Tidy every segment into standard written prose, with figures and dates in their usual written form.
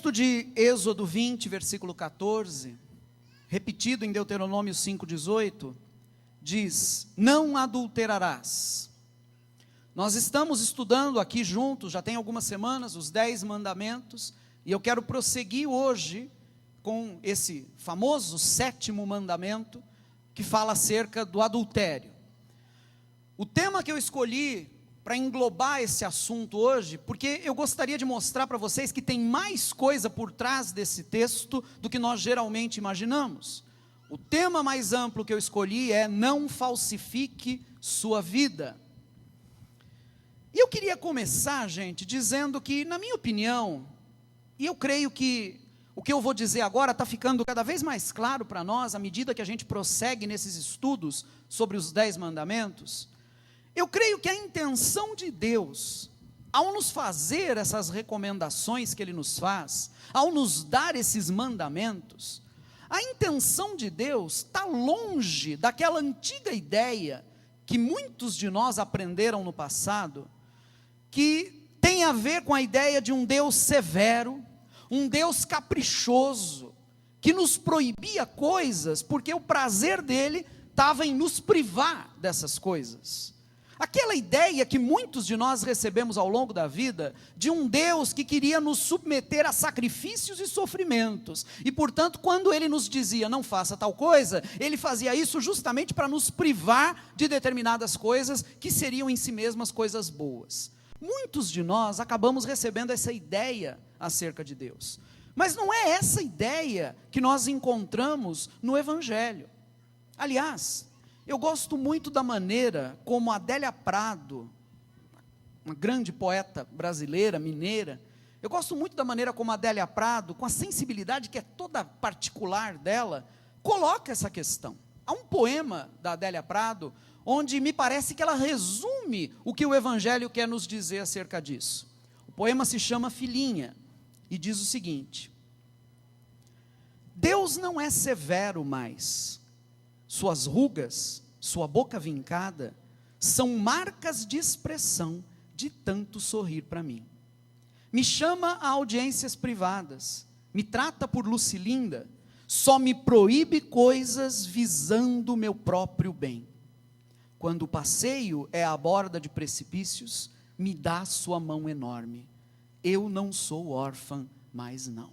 texto de Êxodo 20, versículo 14, repetido em Deuteronômio 5,18, diz: não adulterarás. Nós estamos estudando aqui juntos, já tem algumas semanas, os 10 mandamentos, e eu quero prosseguir hoje com esse famoso 7º mandamento, que fala acerca do adultério. O tema que eu escolhi para englobar esse assunto hoje, porque eu gostaria de mostrar para vocês que tem mais coisa por trás desse texto do que nós geralmente imaginamos. O tema mais amplo que eu escolhi é: não falsifique sua vida. E eu queria começar, gente, dizendo que, na minha opinião, e eu creio que o que eu vou dizer agora está ficando cada vez mais claro para nós, à medida que a gente prossegue nesses estudos sobre os 10 mandamentos, eu creio que a intenção de Deus, ao nos fazer essas recomendações que Ele nos faz, ao nos dar esses mandamentos, a intenção de Deus está longe daquela antiga ideia que muitos de nós aprenderam no passado, que tem a ver com a ideia de um Deus severo, um Deus caprichoso, que nos proibia coisas, porque o prazer dele estava em nos privar dessas coisas. Aquela ideia que muitos de nós recebemos ao longo da vida, de um Deus que queria nos submeter a sacrifícios e sofrimentos, e portanto quando Ele nos dizia não faça tal coisa, Ele fazia isso justamente para nos privar de determinadas coisas, que seriam em si mesmas coisas boas. Muitos de nós acabamos recebendo essa ideia acerca de Deus, mas não é essa ideia que nós encontramos no Evangelho. Aliás, eu gosto muito da maneira como Adélia Prado, uma grande poeta brasileira, mineira, eu gosto muito da maneira como Adélia Prado, com a sensibilidade que é toda particular dela, coloca essa questão. Há um poema da Adélia Prado, onde me parece que ela resume o que o Evangelho quer nos dizer acerca disso. O poema se chama Filhinha, e diz o seguinte: Deus não é severo mais, suas rugas, sua boca vincada, são marcas de expressão de tanto sorrir para mim. Me chama a audiências privadas, me trata por Lucilinda, só me proíbe coisas visando meu próprio bem. Quando o passeio é à borda de precipícios, me dá sua mão enorme. Eu não sou órfã, mas não.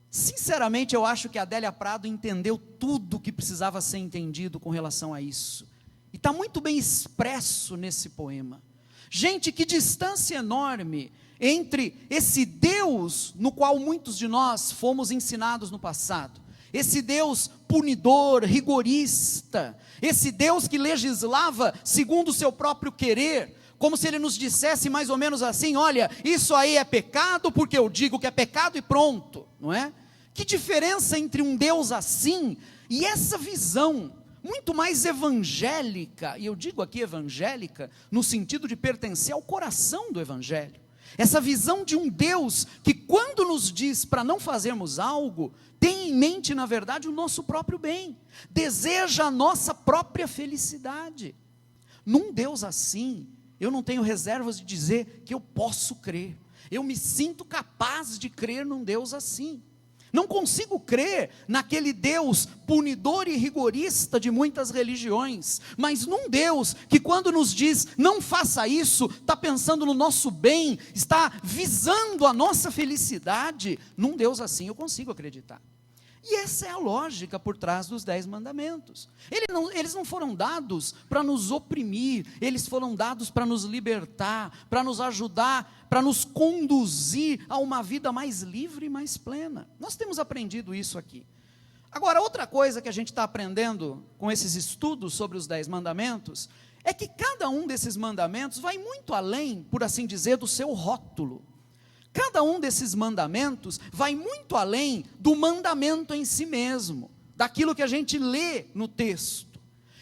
Sinceramente, eu acho que a Adélia Prado entendeu tudo o que precisava ser entendido com relação a isso. E está muito bem expresso nesse poema. Gente, que distância enorme entre esse Deus no qual muitos de nós fomos ensinados no passado. Esse Deus punidor, rigorista. Esse Deus que legislava segundo o seu próprio querer. Como se Ele nos dissesse mais ou menos assim: olha, isso aí é pecado porque eu digo que é pecado e pronto, não é? Que diferença entre um Deus assim e essa visão muito mais evangélica, e eu digo aqui evangélica no sentido de pertencer ao coração do Evangelho. Essa visão de um Deus que, quando nos diz para não fazermos algo, tem em mente, na verdade, o nosso próprio bem, deseja a nossa própria felicidade. Num Deus assim, eu não tenho reservas de dizer que eu posso crer, eu me sinto capaz de crer num Deus assim. Não consigo crer naquele Deus punidor e rigorista de muitas religiões, mas num Deus que, quando nos diz não faça isso, está pensando no nosso bem, está visando a nossa felicidade. Num Deus assim eu consigo acreditar. E essa é a lógica por trás dos 10 mandamentos. Eles não foram dados para nos oprimir, eles foram dados para nos libertar, para nos ajudar, para nos conduzir a uma vida mais livre e mais plena. Nós temos aprendido isso aqui. Agora, outra coisa que a gente está aprendendo com esses estudos sobre os 10 mandamentos, é que cada um desses mandamentos vai muito além, por assim dizer, do seu rótulo. Cada um desses mandamentos vai muito além do mandamento em si mesmo, daquilo que a gente lê no texto.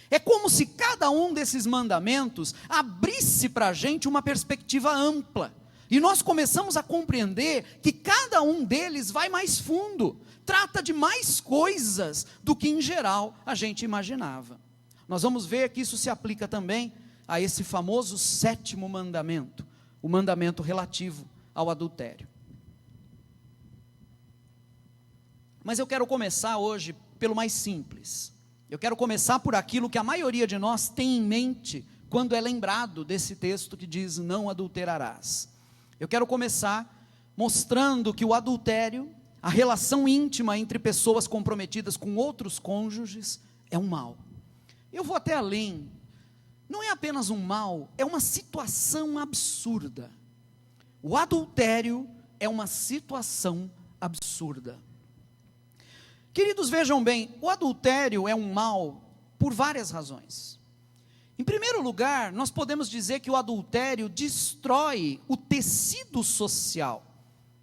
É como se cada um desses mandamentos abrisse para a gente uma perspectiva ampla. E nós começamos a compreender que cada um deles vai mais fundo, trata de mais coisas do que em geral a gente imaginava. Nós vamos ver que isso se aplica também a esse famoso 7º mandamento, o mandamento relativo ao adultério. Mas eu quero começar hoje pelo mais simples. Eu quero começar por aquilo que a maioria de nós tem em mente quando é lembrado desse texto que diz: não adulterarás. Eu quero começar mostrando que o adultério, a relação íntima entre pessoas comprometidas com outros cônjuges, é um mal. Eu vou até além. Não é apenas um mal, é uma situação absurda. O adultério é uma situação absurda. Queridos, vejam bem, o adultério é um mal por várias razões. Em primeiro lugar, nós podemos dizer que o adultério destrói o tecido social.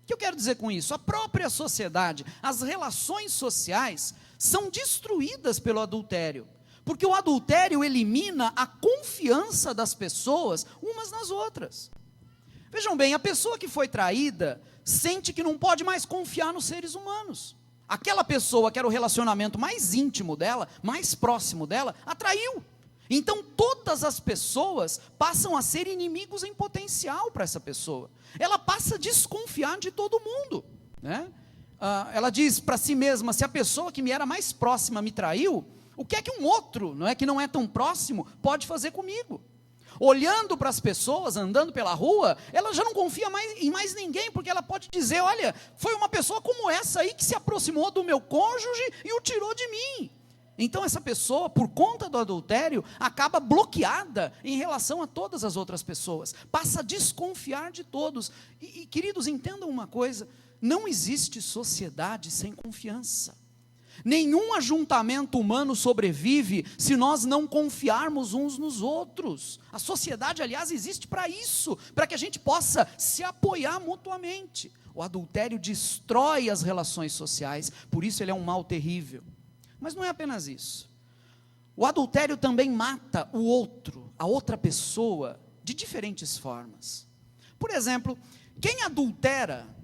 O que eu quero dizer com isso? A própria sociedade, as relações sociais são destruídas pelo adultério. Porque o adultério elimina a confiança das pessoas umas nas outras. Vejam bem, a pessoa que foi traída sente que não pode mais confiar nos seres humanos. Aquela pessoa que era o relacionamento mais íntimo dela, mais próximo dela, a traiu. Então todas as pessoas passam a ser inimigos em potencial para essa pessoa. Ela passa a desconfiar de todo mundo, né? Ela diz para si mesma: se a pessoa que me era mais próxima me traiu, o que é que um outro, que não é tão próximo, pode fazer comigo? Olhando para as pessoas, andando pela rua, ela já não confia em mais ninguém, porque ela pode dizer: olha, foi uma pessoa como essa aí que se aproximou do meu cônjuge e o tirou de mim. Então essa pessoa, por conta do adultério, acaba bloqueada em relação a todas as outras pessoas, passa a desconfiar de todos. E queridos, entendam uma coisa: não existe sociedade sem confiança. Nenhum ajuntamento humano sobrevive se nós não confiarmos uns nos outros. A sociedade, aliás, existe para isso, para que a gente possa se apoiar mutuamente. O adultério destrói as relações sociais, por isso ele é um mal terrível. Mas não é apenas isso. O adultério também mata o outro, a outra pessoa, de diferentes formas. Por exemplo, quem adultera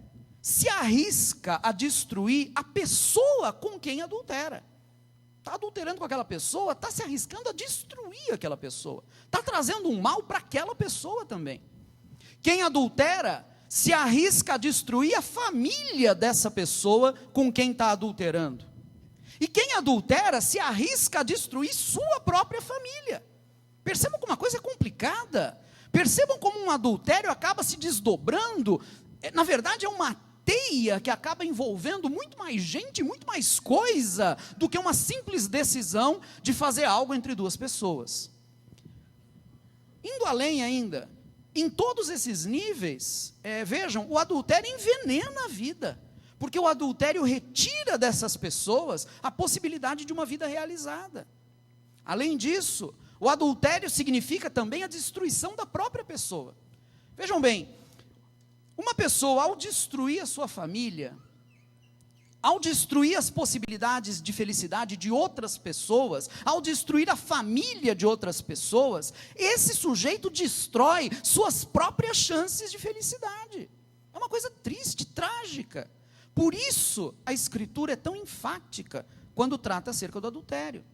se arrisca a destruir a pessoa com quem adultera. Está adulterando com aquela pessoa, está se arriscando a destruir aquela pessoa. Está trazendo um mal para aquela pessoa também. Quem adultera se arrisca a destruir a família dessa pessoa com quem está adulterando. E quem adultera se arrisca a destruir sua própria família. Percebam como uma coisa é complicada. Percebam como um adultério acaba se desdobrando. Na verdade, é uma teia que acaba envolvendo muito mais gente, muito mais coisa, do que uma simples decisão de fazer algo entre duas pessoas. Indo além ainda, em todos esses níveis, vejam, o adultério envenena a vida, porque o adultério retira dessas pessoas a possibilidade de uma vida realizada. Além disso, o adultério significa também a destruição da própria pessoa. Vejam bem, uma pessoa, ao destruir a sua família, ao destruir as possibilidades de felicidade de outras pessoas, ao destruir a família de outras pessoas, esse sujeito destrói suas próprias chances de felicidade. É uma coisa triste, trágica. Por isso, a Escritura é tão enfática quando trata acerca do adultério.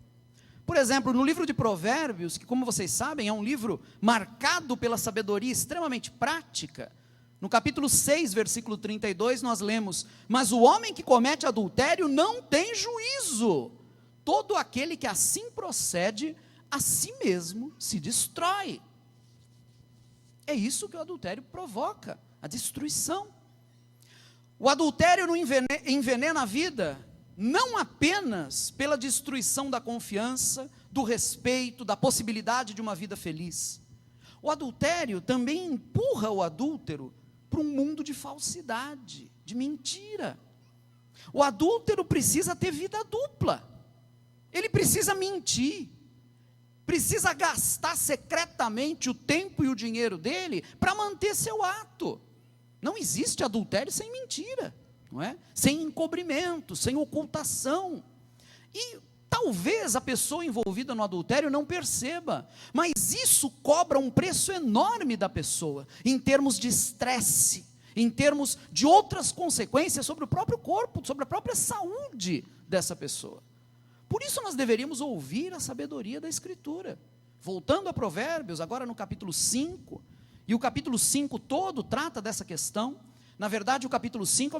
Por exemplo, no livro de Provérbios, que, como vocês sabem, é um livro marcado pela sabedoria extremamente prática, no capítulo 6, versículo 32, nós lemos: mas o homem que comete adultério não tem juízo. Todo aquele que assim procede, a si mesmo se destrói. É isso que o adultério provoca, a destruição. O adultério não envenena a vida, não apenas pela destruição da confiança, do respeito, da possibilidade de uma vida feliz. O adultério também empurra o adúltero para um mundo de falsidade, de mentira. O adúltero precisa ter vida dupla. Ele precisa mentir, precisa gastar secretamente o tempo e o dinheiro dele para manter seu ato. Não existe adultério sem mentira, não é? Sem encobrimento, sem ocultação. E talvez a pessoa envolvida no adultério não perceba, mas isso cobra um preço enorme da pessoa, em termos de estresse, em termos de outras consequências sobre o próprio corpo, sobre a própria saúde dessa pessoa. Por isso nós deveríamos ouvir a sabedoria da Escritura. Voltando a Provérbios, agora no capítulo 5, e o capítulo 5 todo trata dessa questão, Na verdade, o capítulo 5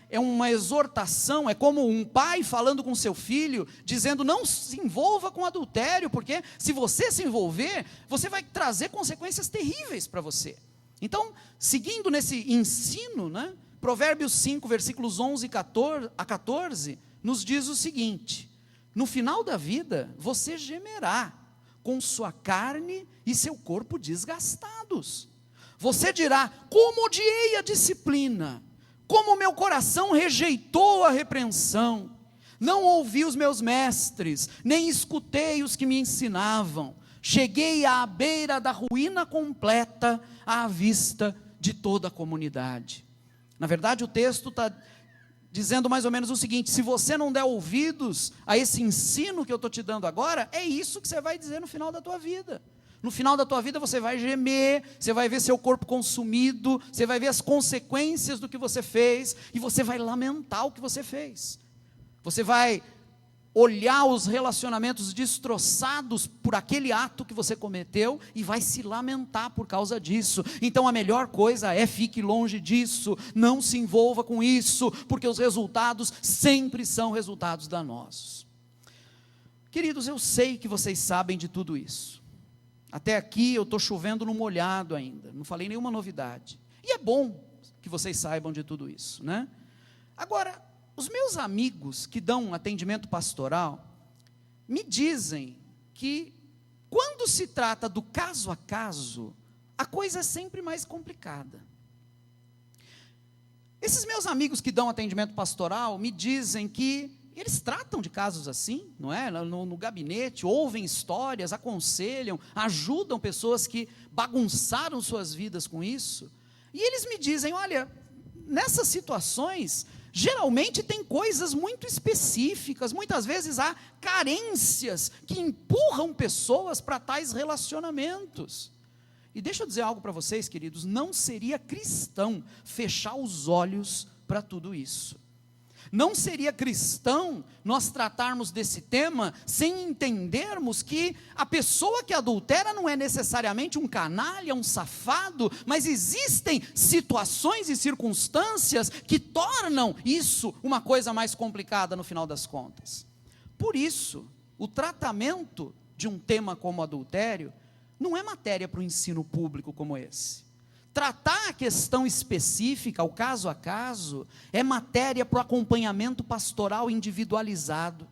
é uma exortação, é como um pai falando com seu filho, dizendo: não se envolva com adultério, porque se você se envolver, você vai trazer consequências terríveis para você. Então, seguindo nesse ensino, né, Provérbios 5, versículos 11 a 14, nos diz o seguinte: no final da vida, você gemerá com sua carne e seu corpo desgastados. Você dirá: como odiei a disciplina, como meu coração rejeitou a repreensão. Não ouvi os meus mestres, nem escutei os que me ensinavam. Cheguei à beira da ruína completa, à vista de toda a comunidade. Na verdade, o texto está dizendo mais ou menos o seguinte: se você não der ouvidos a esse ensino que eu estou te dando agora, é isso que você vai dizer no final da tua vida. No final da tua vida você vai gemer, você vai ver seu corpo consumido, você vai ver as consequências do que você fez, e você vai lamentar o que você fez. Você vai olhar os relacionamentos destroçados por aquele ato que você cometeu e vai se lamentar por causa disso. Então a melhor coisa é: fique longe disso, não se envolva com isso, porque os resultados sempre são resultados danosos. Queridos, eu sei que vocês sabem de tudo isso. Até aqui eu estou chovendo no molhado ainda, não falei nenhuma novidade. E é bom que vocês saibam de tudo isso, né? Agora, os meus amigos que dão atendimento pastoral me dizem que, quando se trata do caso a caso, a coisa é sempre mais complicada. Esses meus amigos que dão atendimento pastoral me dizem que eles tratam de casos assim, não é? No gabinete, ouvem histórias, aconselham, ajudam pessoas que bagunçaram suas vidas com isso. E eles me dizem: olha, nessas situações, geralmente tem coisas muito específicas, muitas vezes há carências que empurram pessoas para tais relacionamentos. E deixa eu dizer algo para vocês, queridos: não seria cristão fechar os olhos para tudo isso. Não seria cristão nós tratarmos desse tema sem entendermos que a pessoa que adultera não é necessariamente um canalha, um safado, mas existem situações e circunstâncias que tornam isso uma coisa mais complicada no final das contas. Por isso, o tratamento de um tema como adultério não é matéria para o ensino público como esse. Tratar a questão específica, o caso a caso, é matéria para o acompanhamento pastoral individualizado,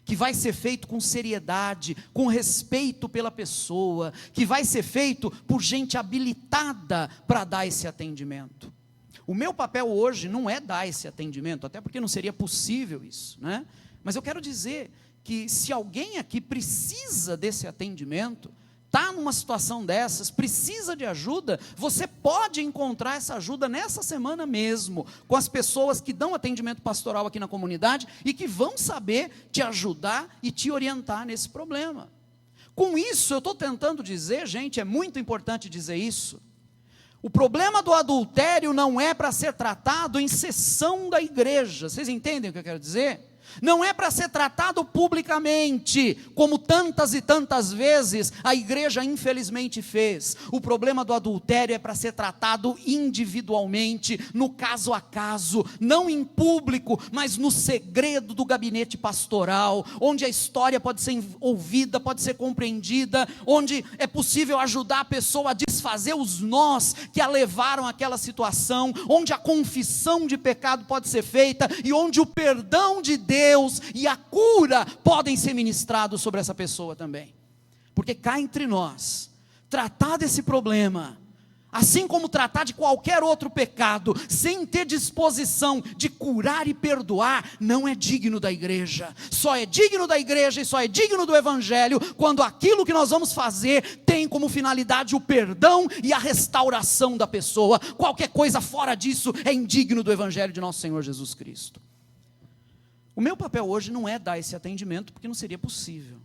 que vai ser feito com seriedade, com respeito pela pessoa, que vai ser feito por gente habilitada para dar esse atendimento. O meu papel hoje não é dar esse atendimento, até porque não seria possível isso, né? Mas eu quero dizer que, se alguém aqui precisa desse atendimento, está numa situação dessas, precisa de ajuda, você pode encontrar essa ajuda nessa semana mesmo, com as pessoas que dão atendimento pastoral aqui na comunidade e que vão saber te ajudar e te orientar nesse problema. Com isso, eu estou tentando dizer, gente, é muito importante dizer isso: o problema do adultério não é para ser tratado em sessão da igreja. Vocês entendem o que eu quero dizer? Não é para ser tratado publicamente, como tantas e tantas vezes a igreja infelizmente fez. O problema do adultério é para ser tratado individualmente, no caso a caso, não em público, mas no segredo do gabinete pastoral, onde a história pode ser ouvida, pode ser compreendida, onde é possível ajudar a pessoa a desfazer os nós que a levaram àquela situação, onde a confissão de pecado pode ser feita e onde o perdão de Deus e a cura podem ser ministrados sobre essa pessoa também. Porque cá entre nós, tratar desse problema, assim como tratar de qualquer outro pecado, sem ter disposição de curar e perdoar, não é digno da igreja. Só é digno da igreja e só é digno do evangelho quando aquilo que nós vamos fazer tem como finalidade o perdão e a restauração da pessoa. Qualquer coisa fora disso é indigno do evangelho de nosso Senhor Jesus Cristo. O meu papel hoje não é dar esse atendimento, porque não seria possível.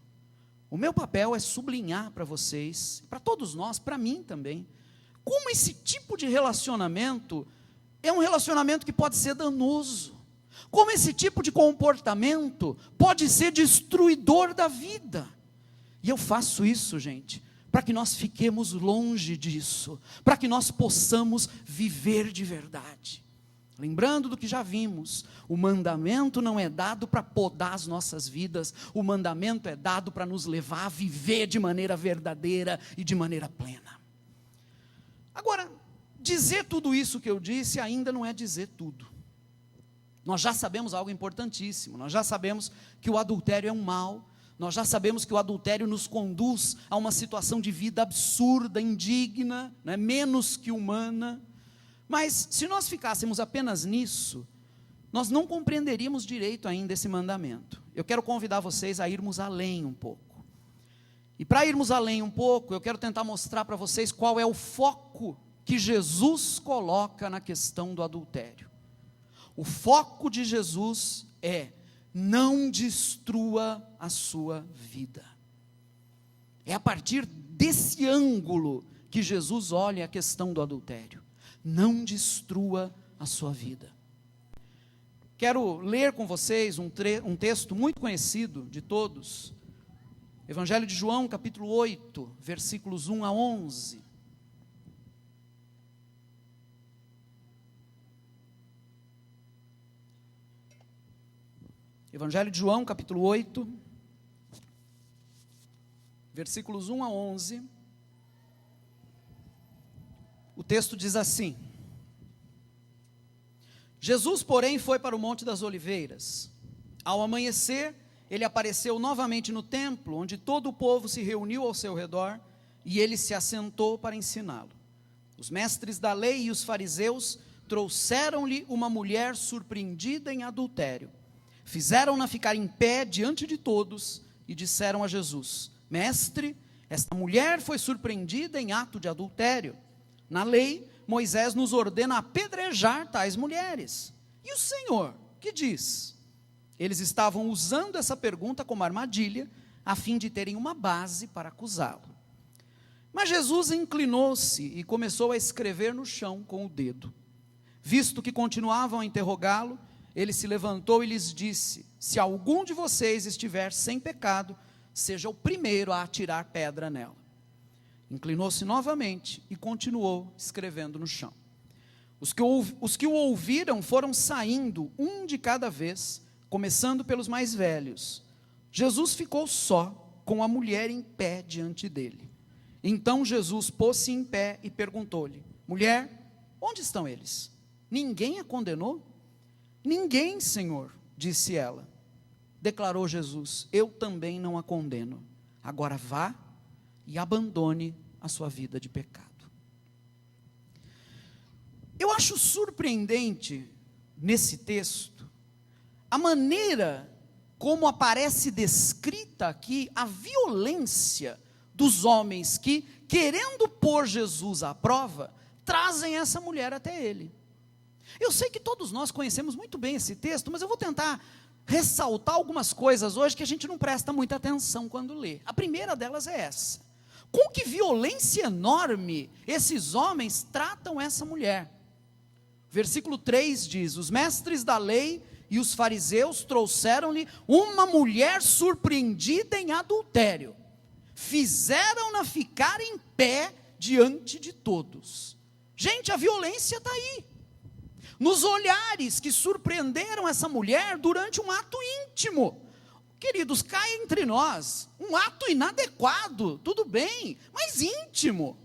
O meu papel é sublinhar para vocês, para todos nós, para mim também, como esse tipo de relacionamento é um relacionamento que pode ser danoso. Como esse tipo de comportamento pode ser destruidor da vida. E eu faço isso, gente, para que nós fiquemos longe disso, para que nós possamos viver de verdade. Lembrando do que já vimos, o mandamento não é dado para podar as nossas vidas, o mandamento é dado para nos levar a viver de maneira verdadeira e de maneira plena. Agora, dizer tudo isso que eu disse ainda não é dizer tudo. Nós já sabemos algo importantíssimo, nós já sabemos que o adultério é um mal, nós já sabemos que o adultério nos conduz a uma situação de vida absurda, indigna, né, menos que humana. Mas se nós ficássemos apenas nisso, nós não compreenderíamos direito ainda esse mandamento. Eu quero convidar vocês a irmos além um pouco. E para irmos além um pouco, eu quero tentar mostrar para vocês qual é o foco que Jesus coloca na questão do adultério. O foco de Jesus é: não destrua a sua vida. É a partir desse ângulo que Jesus olha a questão do adultério. Não destrua a sua vida. Quero ler com vocês um texto muito conhecido de todos. Evangelho de João, capítulo 8, versículos 1 a 11. Evangelho de João, capítulo 8, versículos 1 a 11. O texto diz assim: Jesus, porém, foi para o Monte das Oliveiras. Ao amanhecer, ele apareceu novamente no templo, onde todo o povo se reuniu ao seu redor, e ele se assentou para ensiná-lo. Os mestres da lei e os fariseus trouxeram-lhe uma mulher surpreendida em adultério. Fizeram-na ficar em pé diante de todos e disseram a Jesus: Mestre, esta mulher foi surpreendida em ato de adultério. Na lei, Moisés nos ordena apedrejar tais mulheres. E o Senhor, que diz? Eles estavam usando essa pergunta como armadilha, a fim de terem uma base para acusá-lo. Mas Jesus inclinou-se e começou a escrever no chão com o dedo. Visto que continuavam a interrogá-lo, ele se levantou e lhes disse: Se algum de vocês estiver sem pecado, seja o primeiro a atirar pedra nela. Inclinou-se novamente e continuou escrevendo no chão. Os que o ouviram foram saindo, um de cada vez, começando pelos mais velhos. Jesus ficou só, com a mulher em pé diante dele. Então Jesus pôs-se em pé e perguntou-lhe: Mulher, onde estão eles? Ninguém a condenou? Ninguém, Senhor, disse ela. Declarou Jesus: Eu também não a condeno. Agora vá e abandone a sua vida de pecado. Eu acho surpreendente nesse texto a maneira como aparece descrita aqui a violência dos homens que, querendo pôr Jesus à prova, trazem essa mulher até ele. Eu sei que todos nós conhecemos muito bem esse texto, mas eu vou tentar ressaltar algumas coisas hoje que a gente não presta muita atenção quando lê. A primeira delas é essa: com que violência enorme esses homens tratam essa mulher. Versículo 3 diz: Os mestres da lei e os fariseus trouxeram-lhe uma mulher surpreendida em adultério. Fizeram-na ficar em pé diante de todos. Gente, a violência está aí. Nos olhares que surpreenderam essa mulher durante um ato íntimo. Queridos, cá entre nós, um ato inadequado, tudo bem, mas íntimo,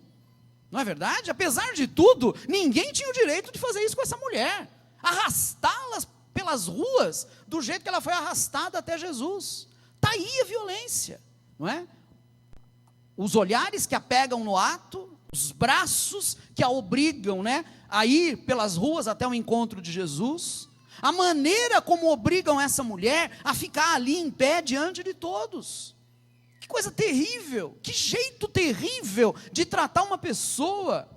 não é verdade? Apesar de tudo, ninguém tinha o direito de fazer isso com essa mulher, arrastá-las pelas ruas, do jeito que ela foi arrastada até Jesus. Está aí a violência, não é? Os olhares que a pegam no ato, os braços que a obrigam, né, a ir pelas ruas até o encontro de Jesus, a maneira como obrigam essa mulher a ficar ali em pé diante de todos. Que coisa terrível, que jeito terrível de tratar uma pessoa.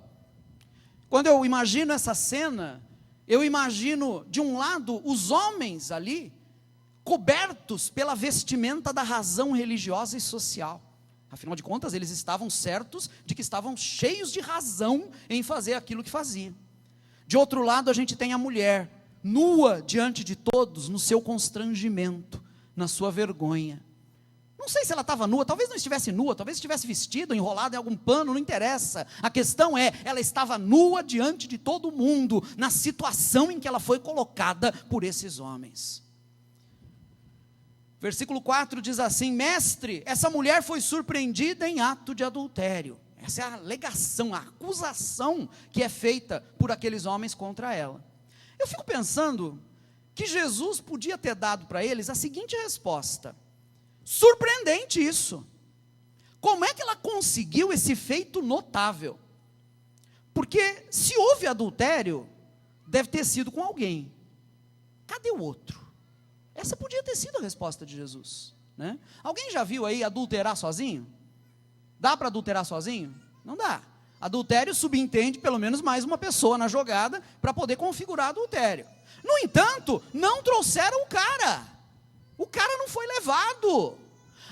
Quando eu imagino essa cena, eu imagino de um lado os homens ali, cobertos pela vestimenta da razão religiosa e social. Afinal de contas, eles estavam certos de que estavam cheios de razão em fazer aquilo que faziam. De outro lado, a gente tem a mulher, nua diante de todos, no seu constrangimento, na sua vergonha. Não não sei se ela estava nua, talvez não estivesse nua, talvez estivesse vestida, enrolada em algum pano, não interessa. A questão é, ela estava nua diante de todo mundo, na situação em que ela foi colocada por esses homens. Versículo 4 diz assim: mestre, essa mulher foi surpreendida em ato de adultério. Essa é a alegação, a acusação que é feita por aqueles homens contra ela. Eu fico pensando que Jesus podia ter dado para eles a seguinte resposta: surpreendente isso. Como é que ela conseguiu esse feito notável? Porque se houve adultério, deve ter sido com alguém. Cadê o outro? Essa podia ter sido a resposta de Jesus, né? Alguém já viu aí adulterar sozinho? Dá para adulterar sozinho? Não dá. Adultério subentende pelo menos mais uma pessoa na jogada para poder configurar adultério. No entanto, não trouxeram o cara. O cara não foi levado.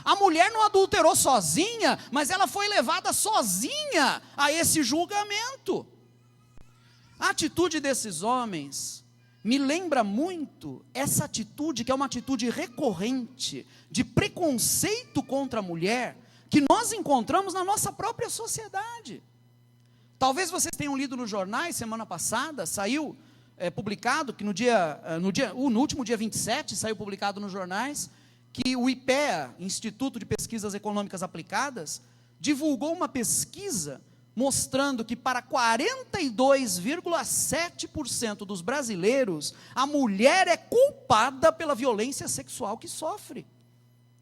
A mulher não adulterou sozinha, mas ela foi levada sozinha a esse julgamento. A atitude desses homens me lembra muito essa atitude, que é uma atitude recorrente, de preconceito contra a mulher, que nós encontramos na nossa própria sociedade. Talvez vocês tenham lido nos jornais, semana passada, saiu publicado, que no último dia 27, saiu publicado nos jornais, que o IPEA, Instituto de Pesquisas Econômicas Aplicadas, divulgou uma pesquisa mostrando que para 42,7% dos brasileiros, a mulher é culpada pela violência sexual que sofre.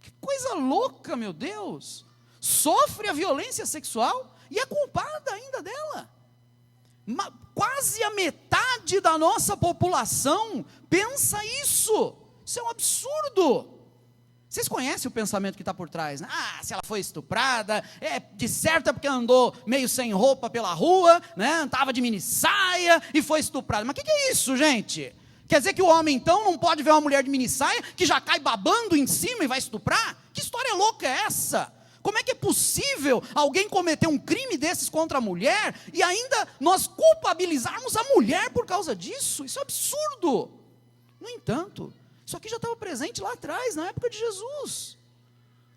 Que coisa louca, meu Deus! Sofre a violência sexual e é culpada ainda dela. Quase a metade da nossa população pensa isso. Isso é um absurdo. Vocês conhecem o pensamento que está por trás, né? Ah, se ela foi estuprada, de certo é porque andou meio sem roupa pela rua, né? Estava de minissaia e foi estuprada. Mas o que é isso, gente? Quer dizer que o homem então não pode ver uma mulher de minissaia que já cai babando em cima e vai estuprar? Que história louca é essa? Como é que é possível alguém cometer um crime desses contra a mulher e ainda nós culpabilizarmos a mulher por causa disso? Isso é absurdo. No entanto, isso aqui já estava presente lá atrás, na época de Jesus.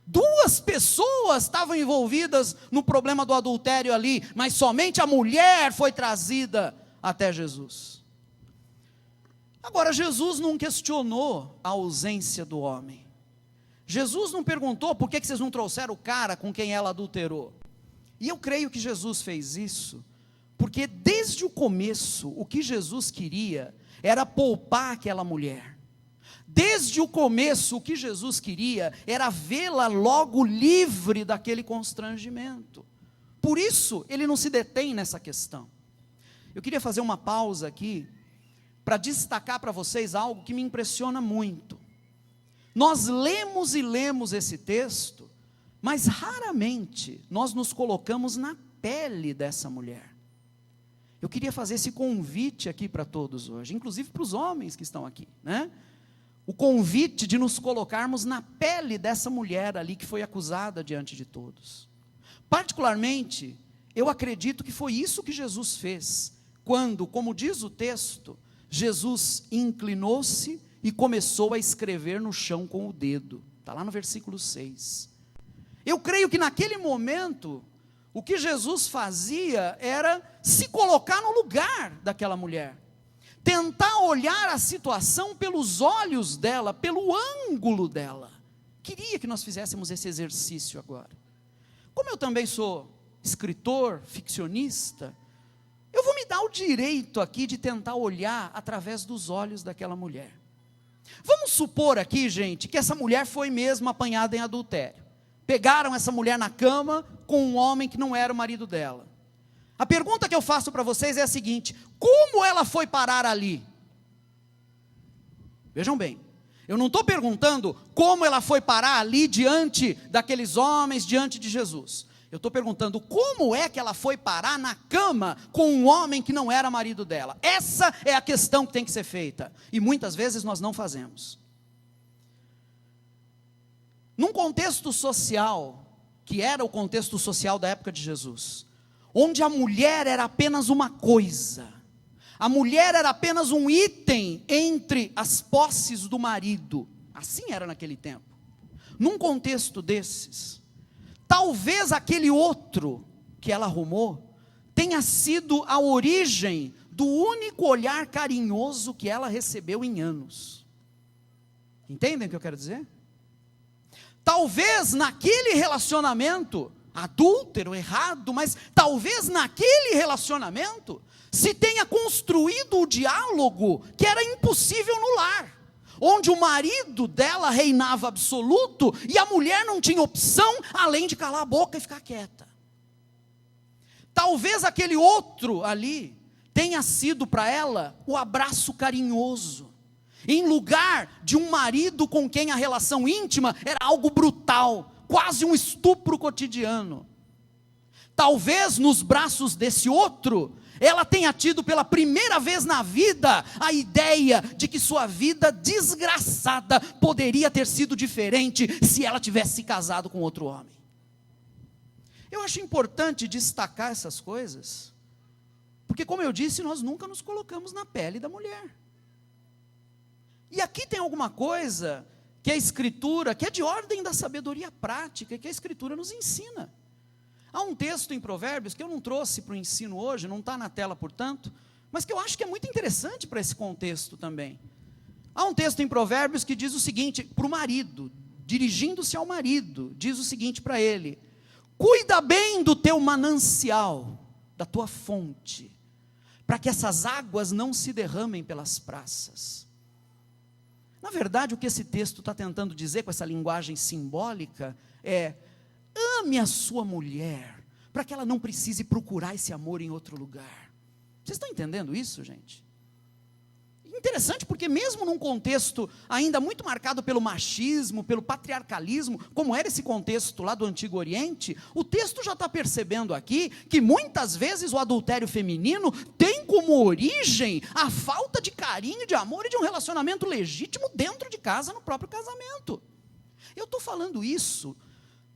2 pessoas estavam envolvidas no problema do adultério ali, mas somente a mulher foi trazida até Jesus. Agora, Jesus não questionou a ausência do homem. Jesus não perguntou por que vocês não trouxeram o cara com quem ela adulterou. E eu creio que Jesus fez isso, porque desde o começo, o que Jesus queria era poupar aquela mulher. Desde o começo, o que Jesus queria era vê-la logo livre daquele constrangimento. Por isso, ele não se detém nessa questão. Eu queria fazer uma pausa aqui, para destacar para vocês algo que me impressiona muito. Nós lemos e lemos esse texto, mas raramente nós nos colocamos na pele dessa mulher. Eu queria fazer esse convite aqui para todos hoje, inclusive para os homens que estão aqui, né? O convite de nos colocarmos na pele dessa mulher ali que foi acusada diante de todos. Particularmente, eu acredito que foi isso que Jesus fez, quando, como diz o texto, Jesus inclinou-se e começou a escrever no chão com o dedo. Está lá no versículo 6. Eu creio que naquele momento, o que Jesus fazia era se colocar no lugar daquela mulher. Tentar olhar a situação pelos olhos dela, pelo ângulo dela. Queria que nós fizéssemos esse exercício agora. Como eu também sou escritor, ficcionista, eu vou me dar o direito aqui de tentar olhar através dos olhos daquela mulher. Vamos supor aqui, gente, que essa mulher foi mesmo apanhada em adultério. Pegaram essa mulher na cama com um homem que não era o marido dela. A pergunta que eu faço para vocês é a seguinte: como ela foi parar ali? Vejam bem, eu não estou perguntando como ela foi parar ali diante daqueles homens, diante de Jesus. Eu estou perguntando como é que ela foi parar na cama com um homem que não era marido dela. Essa é a questão que tem que ser feita. E muitas vezes nós não fazemos. Num contexto social, que era o contexto social da época de Jesus, onde a mulher era apenas uma coisa, a mulher era apenas um item entre as posses do marido, assim era naquele tempo. num contexto desses, talvez aquele outro que ela arrumou tenha sido a origem do único olhar carinhoso que ela recebeu em anos. Entendem o que eu quero dizer? Talvez naquele relacionamento, adúltero, errado, mas talvez naquele relacionamento se tenha construído o diálogo que era impossível no lar, onde o marido dela reinava absoluto e a mulher não tinha opção além de calar a boca e ficar quieta. Talvez aquele outro ali tenha sido para ela o abraço carinhoso, em lugar de um marido com quem a relação íntima era algo brutal, quase um estupro cotidiano. Talvez nos braços desse outro, ela tenha tido pela primeira vez na vida a ideia de que sua vida desgraçada poderia ter sido diferente se ela tivesse se casado com outro homem. Eu acho importante destacar essas coisas, porque como eu disse, nós nunca nos colocamos na pele da mulher. E aqui tem alguma coisa que a Escritura, que é de ordem da sabedoria prática, que a Escritura nos ensina. Há um texto em Provérbios, que eu não trouxe para o ensino hoje, não está na tela, portanto, mas que eu acho que é muito interessante para esse contexto também. Há um texto em Provérbios que diz o seguinte, para o marido, dirigindo-se ao marido, diz o seguinte para ele: cuida bem do teu manancial, da tua fonte, para que essas águas não se derramem pelas praças. Na verdade, o que esse texto está tentando dizer com essa linguagem simbólica é: ame a sua mulher, para que ela não precise procurar esse amor em outro lugar. Vocês estão entendendo isso, gente? Interessante, porque mesmo num contexto ainda muito marcado pelo machismo, pelo patriarcalismo, como era esse contexto lá do Antigo Oriente, o texto já está percebendo aqui que muitas vezes o adultério feminino tem como origem a falta de carinho, de amor e de um relacionamento legítimo dentro de casa, no próprio casamento. Eu estou falando isso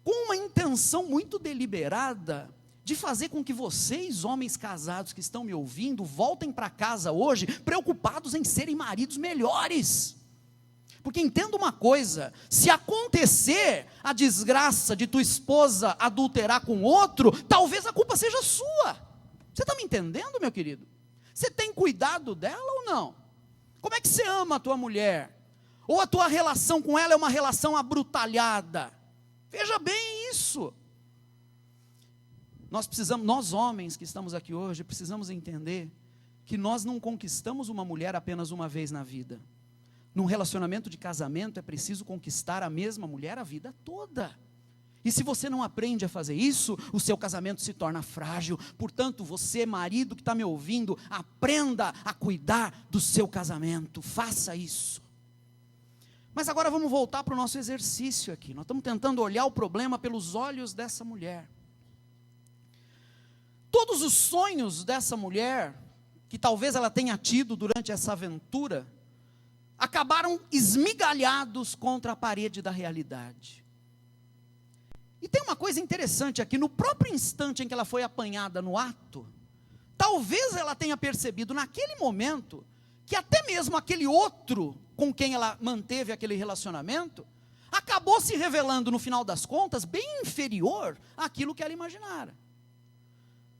com uma intenção muito deliberada de fazer com que vocês, homens casados que estão me ouvindo, voltem para casa hoje preocupados em serem maridos melhores. Porque entenda uma coisa: se acontecer a desgraça de tua esposa adulterar com outro, talvez a culpa seja sua. Você está me entendendo, meu querido? Você tem cuidado dela ou não? Como é que você ama a tua mulher? Ou a tua relação com ela é uma relação abrutalhada? Veja bem isso. Nós homens que estamos aqui hoje, precisamos entender que nós não conquistamos uma mulher apenas uma vez na vida. Num relacionamento de casamento é preciso conquistar a mesma mulher a vida toda. E se você não aprende a fazer isso, o seu casamento se torna frágil. Portanto, você, marido que está me ouvindo, aprenda a cuidar do seu casamento, faça isso. Mas agora vamos voltar para o nosso exercício aqui. Nós estamos tentando olhar o problema pelos olhos dessa mulher. Todos os sonhos dessa mulher, que talvez ela tenha tido durante essa aventura, acabaram esmigalhados contra a parede da realidade. E tem uma coisa interessante aqui: no próprio instante em que ela foi apanhada no ato, talvez ela tenha percebido naquele momento, que até mesmo aquele outro com quem ela manteve aquele relacionamento, acabou se revelando no final das contas, bem inferior àquilo que ela imaginara.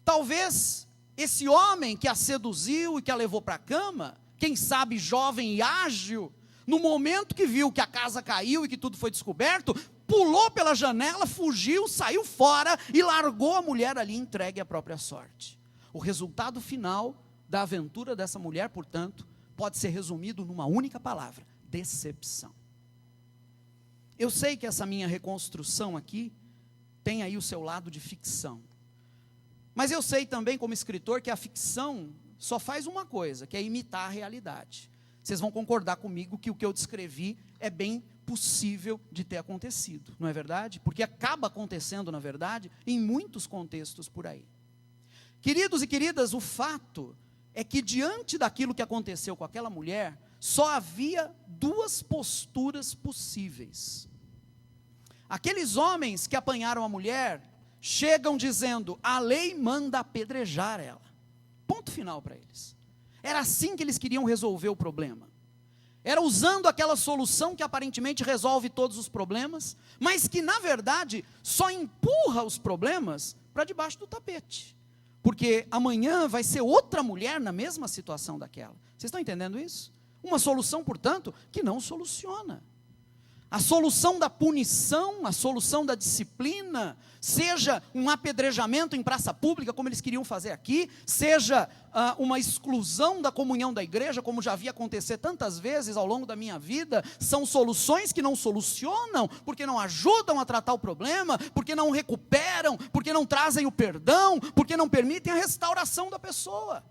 Talvez esse homem que a seduziu e que a levou para a cama, quem sabe jovem e ágil, no momento que viu que a casa caiu e que tudo foi descoberto, pulou pela janela, fugiu, saiu fora e largou a mulher ali entregue à própria sorte. O resultado final da aventura dessa mulher, portanto, pode ser resumido numa única palavra: decepção. Eu sei que essa minha reconstrução aqui tem aí o seu lado de ficção. Mas eu sei também, como escritor, que a ficção só faz uma coisa, que é imitar a realidade. Vocês vão concordar comigo que o que eu descrevi é bem possível de ter acontecido, não é verdade? Porque acaba acontecendo, na verdade, em muitos contextos por aí. Queridos e queridas, o fato é que diante daquilo que aconteceu com aquela mulher, só havia duas posturas possíveis. Aqueles homens que apanharam a mulher chegam dizendo: a lei manda apedrejar ela. Ponto final para eles. Era assim que eles queriam resolver o problema. Era usando aquela solução que aparentemente resolve todos os problemas, mas que na verdade só empurra os problemas para debaixo do tapete. Porque amanhã vai ser outra mulher na mesma situação daquela. Vocês estão entendendo isso? Uma solução, portanto, que não soluciona. A solução da punição, a solução da disciplina, seja um apedrejamento em praça pública, como eles queriam fazer aqui, seja uma exclusão da comunhão da igreja, como já vi acontecer tantas vezes ao longo da minha vida, são soluções que não solucionam, porque não ajudam a tratar o problema, porque não recuperam, porque não trazem o perdão, porque não permitem a restauração da pessoa.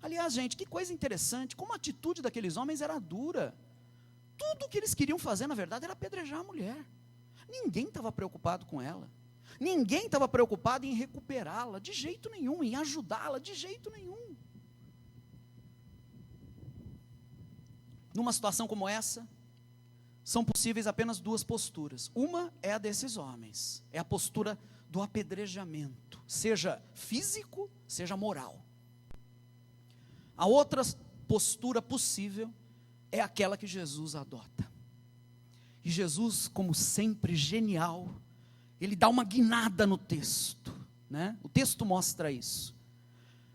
Aliás, gente, que coisa interessante, como a atitude daqueles homens era dura. Tudo o que eles queriam fazer, na verdade, era apedrejar a mulher. Ninguém estava preocupado com ela. Ninguém estava preocupado em recuperá-la, de jeito nenhum, em ajudá-la, de jeito nenhum. Numa situação como essa, são possíveis apenas duas posturas. Uma é a desses homens, é a postura do apedrejamento, seja físico, seja moral. A outra postura possível é aquela que Jesus adota. E Jesus, como sempre genial, ele dá uma guinada no texto, né? O texto mostra isso.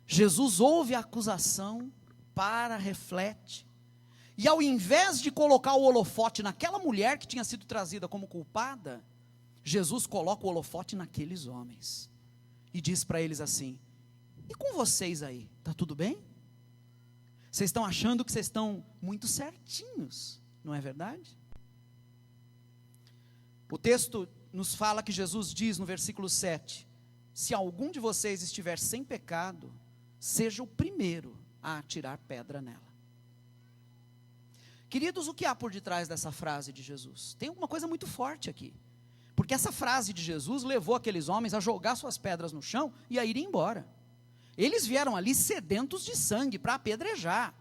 Jesus ouve a acusação, reflete, e ao invés de colocar o holofote naquela mulher que tinha sido trazida como culpada, Jesus coloca o holofote naqueles homens, e diz para eles assim: e com vocês aí, está tudo bem? Vocês estão achando que vocês estão muito certinhos, não é verdade? O texto nos fala que Jesus diz no versículo 7, se algum de vocês estiver sem pecado, seja o primeiro a atirar pedra nela. Queridos, o que há por detrás dessa frase de Jesus? Tem alguma coisa muito forte aqui, porque essa frase de Jesus levou aqueles homens a jogar suas pedras no chão e a irem embora. Eles vieram ali sedentos de sangue para apedrejar.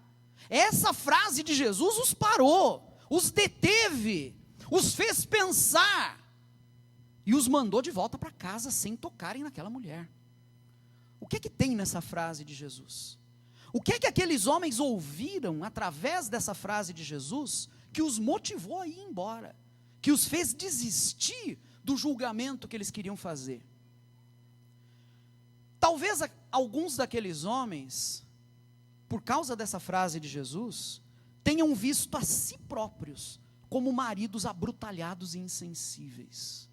Essa frase de Jesus os parou, os deteve, os fez pensar e os mandou de volta para casa sem tocarem naquela mulher. O que é que tem nessa frase de Jesus? O que é que aqueles homens ouviram através dessa frase de Jesus que os motivou a ir embora, que os fez desistir do julgamento que eles queriam fazer? Talvez alguns daqueles homens, por causa dessa frase de Jesus, tenham visto a si próprios como maridos abrutalhados e insensíveis.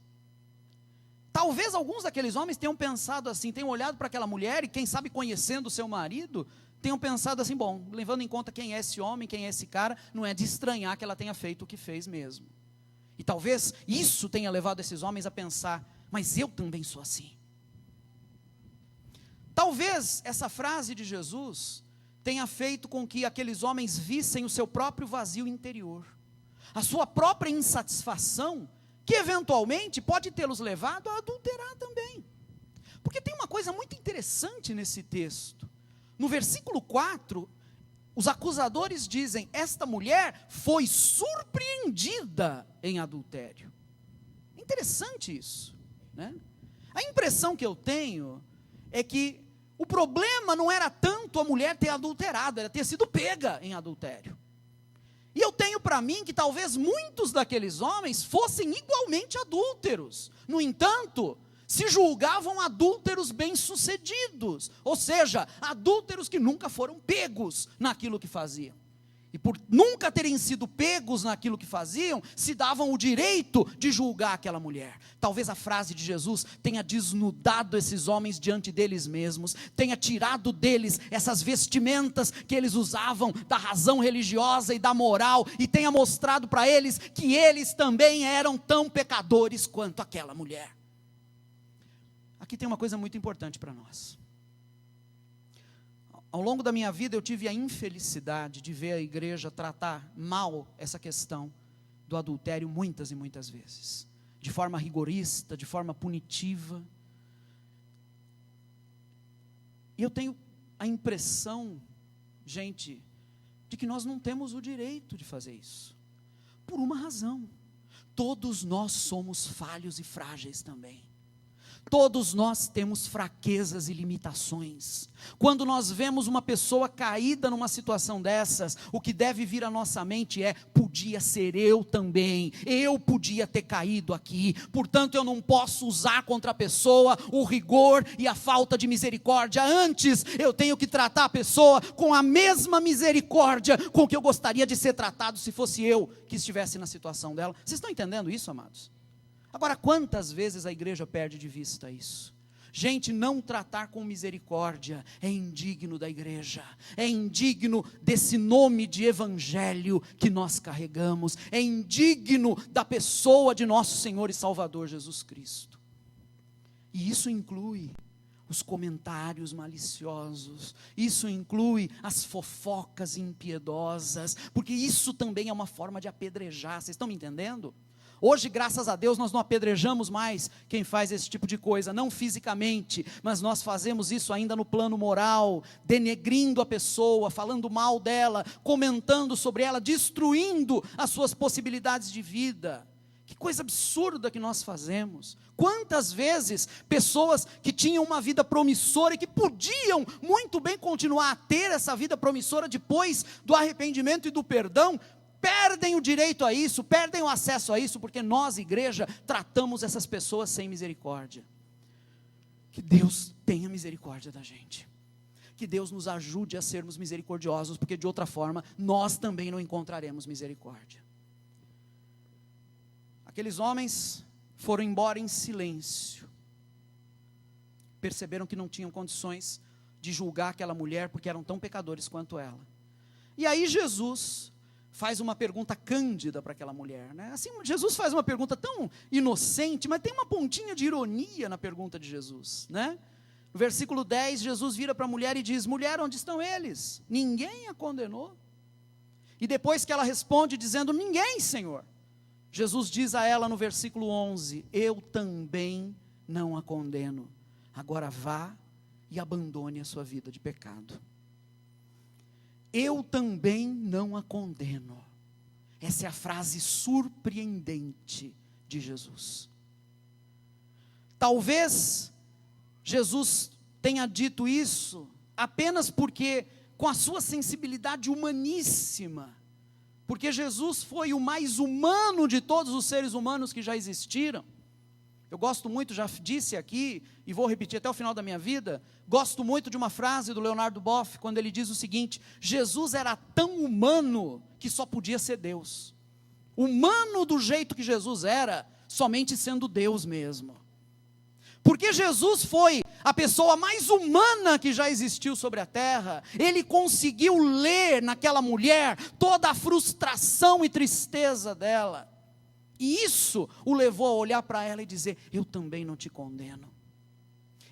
Talvez alguns daqueles homens tenham pensado assim, tenham olhado para aquela mulher e quem sabe conhecendo o seu marido, tenham pensado assim, bom, levando em conta quem é esse homem, quem é esse cara, não é de estranhar que ela tenha feito o que fez mesmo. E talvez isso tenha levado esses homens a pensar, mas eu também sou assim. Talvez essa frase de Jesus tenha feito com que aqueles homens vissem o seu próprio vazio interior, a sua própria insatisfação, que eventualmente pode tê-los levado a adulterar também. Porque tem uma coisa muito interessante nesse texto. No versículo 4, os acusadores dizem, esta mulher foi surpreendida em adultério. Interessante isso, né? A impressão que eu tenho é que o problema não era tanto a mulher ter adulterado, era ter sido pega em adultério. E eu tenho para mim que talvez muitos daqueles homens fossem igualmente adúlteros. No entanto, se julgavam adúlteros bem-sucedidos, ou seja, adúlteros que nunca foram pegos naquilo que faziam. E por nunca terem sido pegos naquilo que faziam, se davam o direito de julgar aquela mulher. Talvez a frase de Jesus tenha desnudado esses homens diante deles mesmos, tenha tirado deles essas vestimentas que eles usavam da razão religiosa e da moral, e tenha mostrado para eles que eles também eram tão pecadores quanto aquela mulher. Aqui tem uma coisa muito importante para nós. Ao longo da minha vida eu tive a infelicidade de ver a igreja tratar mal essa questão do adultério muitas e muitas vezes, de forma rigorista, de forma punitiva. E eu tenho a impressão, gente, de que nós não temos o direito de fazer isso, por uma razão: todos nós somos falhos e frágeis também. Todos nós temos fraquezas e limitações. Quando nós vemos uma pessoa caída numa situação dessas, o que deve vir à nossa mente é: podia ser eu também, eu podia ter caído aqui, portanto eu não posso usar contra a pessoa o rigor e a falta de misericórdia. Antes eu tenho que tratar a pessoa com a mesma misericórdia com que eu gostaria de ser tratado se fosse eu que estivesse na situação dela. Vocês estão entendendo isso, amados? Agora, quantas vezes a igreja perde de vista isso? Gente, não tratar com misericórdia é indigno da igreja, é indigno desse nome de evangelho que nós carregamos, é indigno da pessoa de nosso Senhor e Salvador Jesus Cristo. E isso inclui os comentários maliciosos, isso inclui as fofocas impiedosas, porque isso também é uma forma de apedrejar. Vocês estão me entendendo? Hoje, graças a Deus, nós não apedrejamos mais quem faz esse tipo de coisa, não fisicamente, mas nós fazemos isso ainda no plano moral, denegrindo a pessoa, falando mal dela, comentando sobre ela, destruindo as suas possibilidades de vida. Que coisa absurda que nós fazemos. Quantas vezes pessoas que tinham uma vida promissora e que podiam muito bem continuar a ter essa vida promissora depois do arrependimento e do perdão, perdem o direito a isso, perdem o acesso a isso, porque nós, igreja, tratamos essas pessoas sem misericórdia. Que Deus tenha misericórdia da gente, que Deus nos ajude a sermos misericordiosos, porque de outra forma, nós também não encontraremos misericórdia. Aqueles homens foram embora em silêncio, perceberam que não tinham condições de julgar aquela mulher, porque eram tão pecadores quanto ela. E aí Jesus faz uma pergunta cândida para aquela mulher, né? Assim, Jesus faz uma pergunta tão inocente, mas tem uma pontinha de ironia na pergunta de Jesus, né? No versículo 10, Jesus vira para a mulher e diz: mulher, onde estão eles? Ninguém a condenou? E depois que ela responde dizendo: ninguém, Senhor, Jesus diz a ela no versículo 11: eu também não a condeno, agora vá e abandone a sua vida de pecado. Eu também não a condeno. Essa é a frase surpreendente de Jesus. Talvez Jesus tenha dito isso apenas porque, com a sua sensibilidade humaníssima, porque Jesus foi o mais humano de todos os seres humanos que já existiram. Eu gosto muito, já disse aqui, e vou repetir até o final da minha vida, gosto muito de uma frase do Leonardo Boff, quando ele diz o seguinte: Jesus era tão humano que só podia ser Deus. Humano do jeito que Jesus era, somente sendo Deus mesmo. Porque Jesus foi a pessoa mais humana que já existiu sobre a terra, ele conseguiu ler naquela mulher toda a frustração e tristeza dela. E isso o levou a olhar para ela e dizer: eu também não te condeno.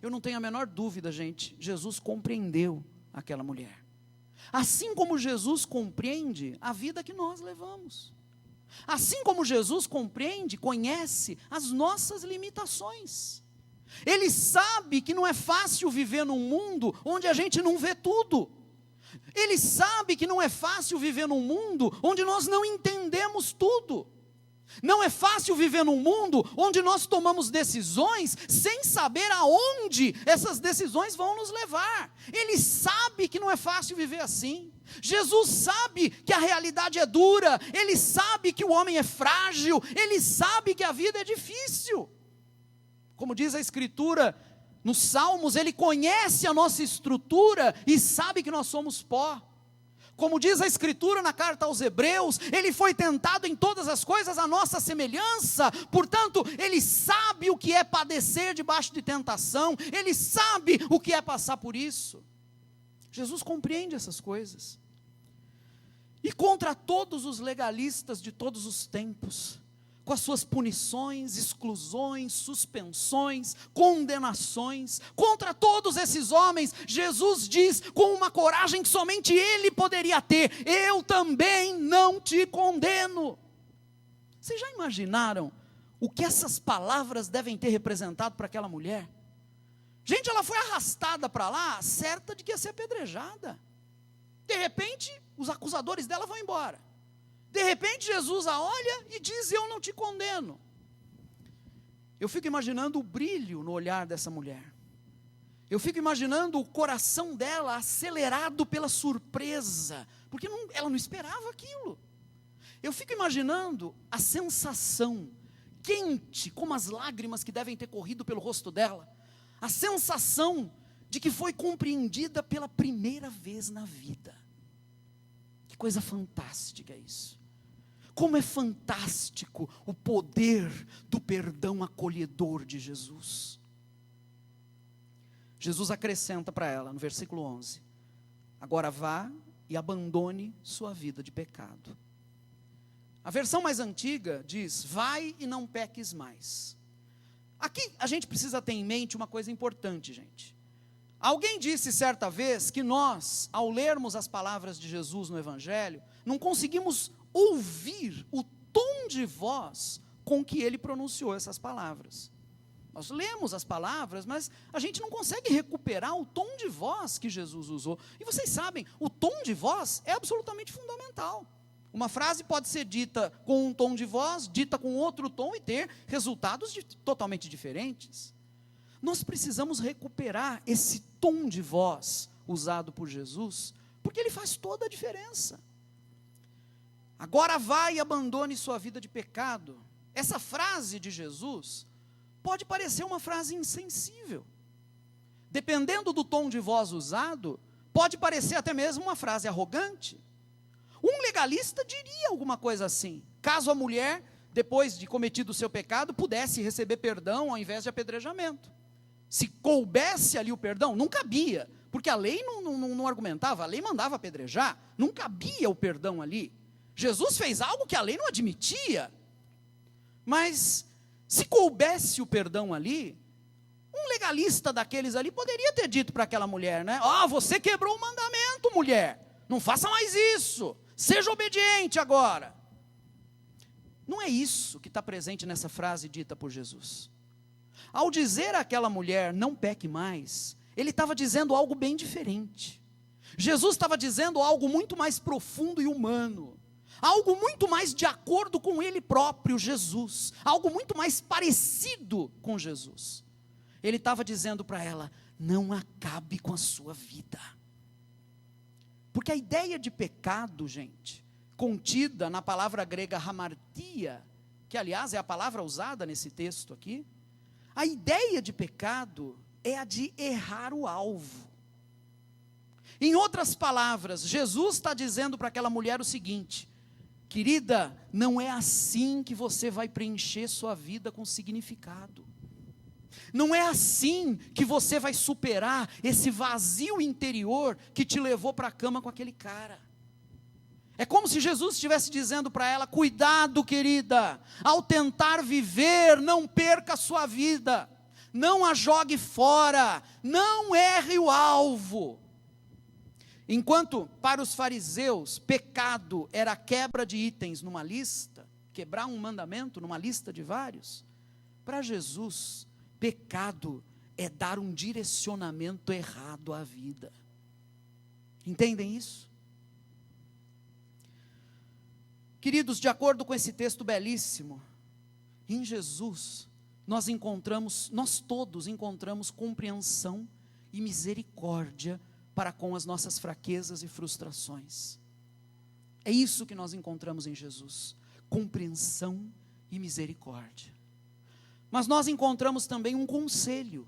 Eu não tenho a menor dúvida, gente, Jesus compreendeu aquela mulher. Assim como Jesus compreende a vida que nós levamos. Assim como Jesus compreende, conhece as nossas limitações. Ele sabe que não é fácil viver num mundo onde a gente não vê tudo. Ele sabe que não é fácil viver num mundo onde nós não entendemos tudo. Não é fácil viver num mundo onde nós tomamos decisões sem saber aonde essas decisões vão nos levar. Ele sabe que não é fácil viver assim. Jesus sabe que a realidade é dura, ele sabe que o homem é frágil, ele sabe que a vida é difícil. Como diz a Escritura, nos Salmos, ele conhece a nossa estrutura e sabe que nós somos pó. Como diz a Escritura na carta aos Hebreus, ele foi tentado em todas as coisas à nossa semelhança, portanto, ele sabe o que é padecer debaixo de tentação, ele sabe o que é passar por isso. Jesus compreende essas coisas. E contra todos os legalistas de todos os tempos, com as suas punições, exclusões, suspensões, condenações, contra todos esses homens, Jesus diz com uma coragem que somente ele poderia ter: eu também não te condeno. Vocês já imaginaram o que essas palavras devem ter representado para aquela mulher? Gente, ela foi arrastada para lá, certa de que ia ser apedrejada. De repente, os acusadores dela vão embora. De repente Jesus a olha e diz: eu não te condeno. Eu fico imaginando o brilho no olhar dessa mulher. Eu fico imaginando o coração dela acelerado pela surpresa, porque ela não esperava aquilo. Eu fico imaginando a sensação quente, como as lágrimas que devem ter corrido pelo rosto dela, a sensação de que foi compreendida pela primeira vez na vida. Que coisa fantástica é isso. Como é fantástico o poder do perdão acolhedor de Jesus. Jesus acrescenta para ela, no versículo 11, agora vá e abandone sua vida de pecado. A versão mais antiga diz, vai e não peques mais. Aqui a gente precisa ter em mente uma coisa importante, gente. Alguém disse certa vez que nós, ao lermos as palavras de Jesus no Evangelho, não conseguimos ouvir o tom de voz com que ele pronunciou essas palavras. Nós lemos as palavras, mas a gente não consegue recuperar o tom de voz que Jesus usou. E vocês sabem, o tom de voz é absolutamente fundamental. Uma frase pode ser dita com um tom de voz, dita com outro tom e ter resultados totalmente diferentes. Nós precisamos recuperar esse tom de voz usado por Jesus, porque ele faz toda a diferença. Agora vá e abandone sua vida de pecado. Essa frase de Jesus pode parecer uma frase insensível. Dependendo do tom de voz usado, pode parecer até mesmo uma frase arrogante. Um legalista diria alguma coisa assim, caso a mulher, depois de cometido o seu pecado, pudesse receber perdão ao invés de apedrejamento. Se coubesse ali o perdão, não cabia, porque a lei não argumentava, a lei mandava apedrejar, não cabia o perdão ali. Jesus fez algo que a lei não admitia, mas se coubesse o perdão ali, um legalista daqueles ali poderia ter dito para aquela mulher, né? Você quebrou o mandamento, mulher, não faça mais isso, seja obediente agora. Não é isso que está presente nessa frase dita por Jesus. Ao dizer àquela mulher, não peque mais, ele estava dizendo algo bem diferente. Jesus estava dizendo algo muito mais profundo e humano, algo muito mais de acordo com ele próprio, Jesus, algo muito mais parecido com Jesus. Ele estava dizendo para ela, não acabe com a sua vida. Porque a ideia de pecado, gente, contida na palavra grega hamartia, que aliás é a palavra usada nesse texto aqui, a ideia de pecado é a de errar o alvo. Em outras palavras, Jesus está dizendo para aquela mulher o seguinte, querida, não é assim que você vai preencher sua vida com significado. Não é assim que você vai superar esse vazio interior que te levou para a cama com aquele cara. É como se Jesus estivesse dizendo para ela, cuidado querida, ao tentar viver, não perca a sua vida, não a jogue fora, não erre o alvo. Enquanto para os fariseus, pecado era a quebra de itens numa lista, quebrar um mandamento numa lista de vários, para Jesus, pecado é dar um direcionamento errado à vida. Entendem isso? Queridos, de acordo com esse texto belíssimo, em Jesus, nós todos encontramos compreensão e misericórdia para com as nossas fraquezas e frustrações. É isso que nós encontramos em Jesus, compreensão e misericórdia. Mas nós encontramos também um conselho,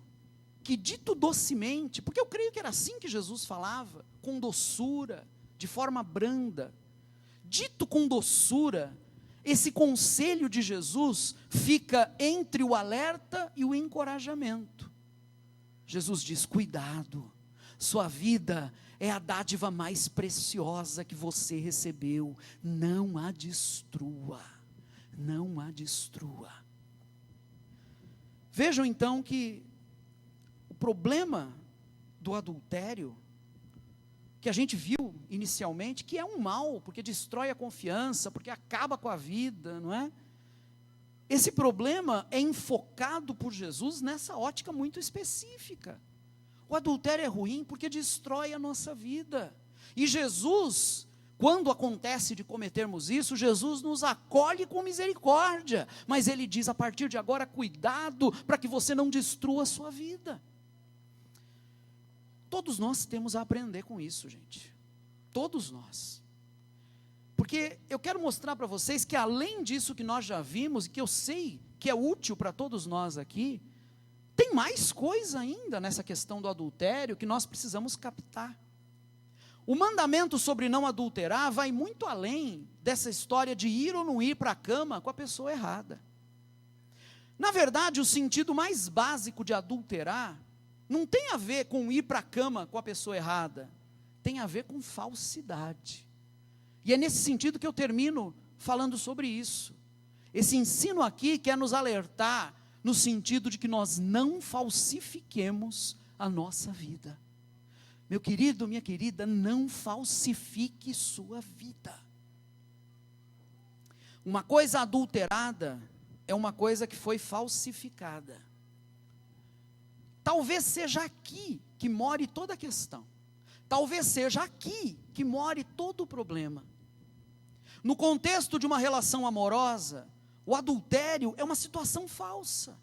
que dito docemente, porque eu creio que era assim que Jesus falava, com doçura, de forma branda, dito com doçura, esse conselho de Jesus fica entre o alerta e o encorajamento. Jesus diz, cuidado, sua vida é a dádiva mais preciosa que você recebeu, não a destrua, não a destrua. Vejam então que o problema do adultério, que a gente viu inicialmente, que é um mal, porque destrói a confiança, porque acaba com a vida, não é? Esse problema é enfocado por Jesus nessa ótica muito específica. O adultério é ruim porque destrói a nossa vida. E Jesus, quando acontece de cometermos isso, Jesus nos acolhe com misericórdia, mas Ele diz, a partir de agora, cuidado, para que você não destrua a sua vida. Todos nós temos a aprender com isso, gente, todos nós, porque eu quero mostrar para vocês que além disso que nós já vimos, e que eu sei que é útil para todos nós aqui, tem mais coisa ainda nessa questão do adultério que nós precisamos captar. O mandamento sobre não adulterar vai muito além dessa história de ir ou não ir para a cama com a pessoa errada. Na verdade, o sentido mais básico de adulterar não tem a ver com ir para a cama com a pessoa errada, tem a ver com falsidade. E é nesse sentido que eu termino falando sobre isso. Esse ensino aqui quer nos alertar no sentido de que nós não falsifiquemos a nossa vida. Meu querido, minha querida, não falsifique sua vida. Uma coisa adulterada é uma coisa que foi falsificada. Talvez seja aqui que more toda a questão. Talvez seja aqui que more todo o problema. No contexto de uma relação amorosa, o adultério é uma situação falsa.